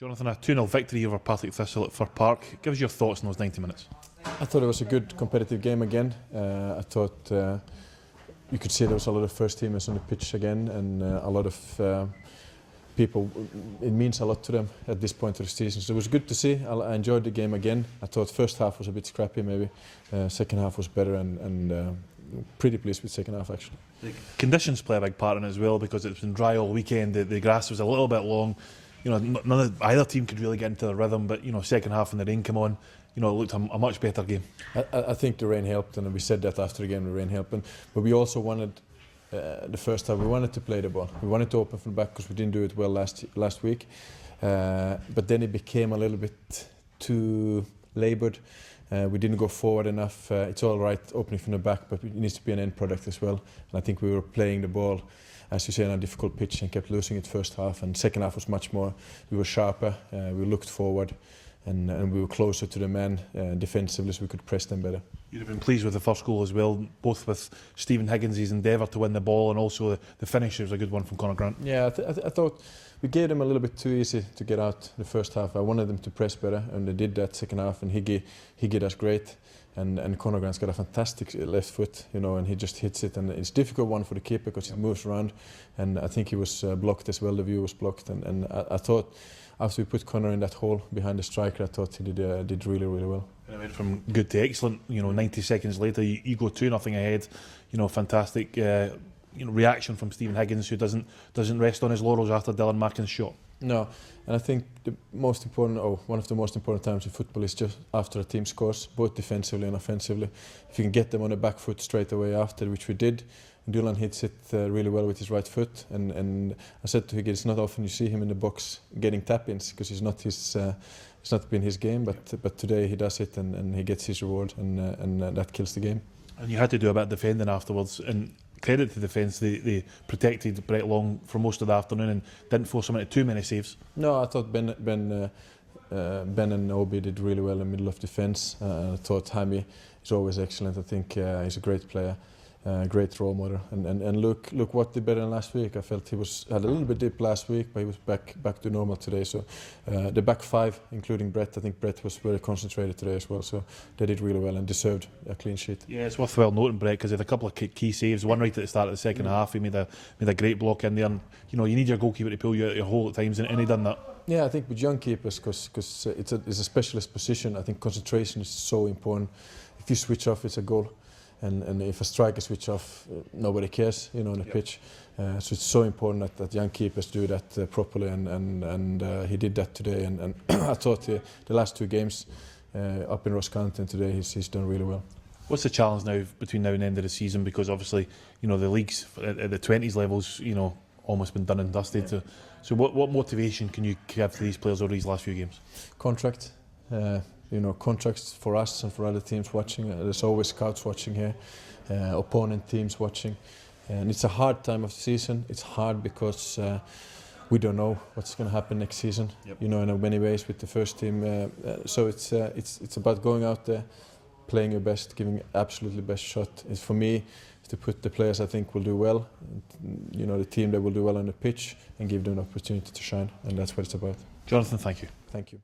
Jonathan, a 2-0 victory over Partick Thistle at Park. Give us your thoughts on those 90 minutes. I thought it was a good competitive game again. I thought you could see there was a lot of first teamers on the pitch again, and a lot of people. It means a lot to them at this point of the season. So it was good to see. I enjoyed the game again. I thought first half was a bit scrappy maybe. Second half was better, and pretty pleased with second half actually. The conditions play a big part in it as well, because it's been dry all weekend. The grass was a little bit long. You know, either team could really get into the rhythm, but you know, second half when the rain came on, you know, it looked a much better game. I think the rain helped, and we said that after the game, the rain helped. But we also wanted the first half. We wanted to play the ball. We wanted to open from the back because we didn't do it well last week. But then it became a little bit too laboured. We didn't go forward enough. It's all right opening from the back, but it needs to be an end product as well. And I think we were playing the ball, as you say, on a difficult pitch and kept losing it first half. And second half was much more. We were sharper. We looked forward, and we were closer to the man defensively, so we could press them better. You'd have been pleased with the first goal as well, both with Stephen Higgins's endeavour to win the ball and also the finish. It was a good one from Conor Grant. Yeah, I thought we gave them a little bit too easy to get out the first half. I wanted them to press better, and they did that second half. And Higgy does great, and Conor Grant's got a fantastic left foot, you know, and he just hits it. And it's a difficult one for the keeper because it moves around. And I think he was blocked as well. The view was blocked, and I thought after we put Conor in that hole behind the striker, I thought he did really well. And it went from good to excellent. You know, 90 seconds later, you go 2-0 ahead. You know, fantastic. Reaction from Stephen Higgins, who doesn't rest on his laurels after Dylan Markin's shot. No, and I think the most important, or one of the most important times in football is just after a team scores, both defensively and offensively. If you can get them on the back foot straight away after, which we did. Dylan hits it really well with his right foot, and I said to Higgins, it's not often you see him in the box getting tap-ins, because it's not been his game, but today he does it, and he gets his reward, and that kills the game. And you had to do a bit of defending afterwards, and credit to the defence, they protected Brett Long for most of the afternoon and didn't force him into too many saves. No, I thought Ben and Obi did really well in the middle of defence. I thought Hammy is always excellent. I think he's a great player. Great role model, and look what did better than last week. I felt he had a little bit dip last week, but he was back to normal today. So the back five, including Brett, I think Brett was very concentrated today as well. So they did really well and deserved a clean sheet. Yeah, it's worthwhile noting Brett, because he had a couple of key saves. One right at the start of the second half, he made a great block in there. And you know, you need your goalkeeper to pull you out of your hole at times, and he done that. Yeah, I think with young keepers, because it's a specialist position, I think concentration is so important. If you switch off, it's a goal. And if a striker switch off, nobody cares, you know, on the pitch. So it's so important that young keepers do that properly, and he did that today. And I thought the last two games up in Ross County and today, he's done really well. What's the challenge now between now and the end of the season? Because obviously, you know, the leagues at the 20s levels, you know, almost been done and dusted. Yeah. So what motivation can you give to these players over these last few games? Contract. You know, contracts for us and for other teams watching. There's always scouts watching here, opponent teams watching, and it's a hard time of the season. It's hard because we don't know what's going to happen next season. Yep. You know, in many ways with the first team. So it's about going out there, playing your best, giving absolutely best shot. It's for me to put the players I think will do well, you know, the team that will do well on the pitch, and give them an opportunity to shine, and that's what it's about. Jonathan, thank you. Thank you.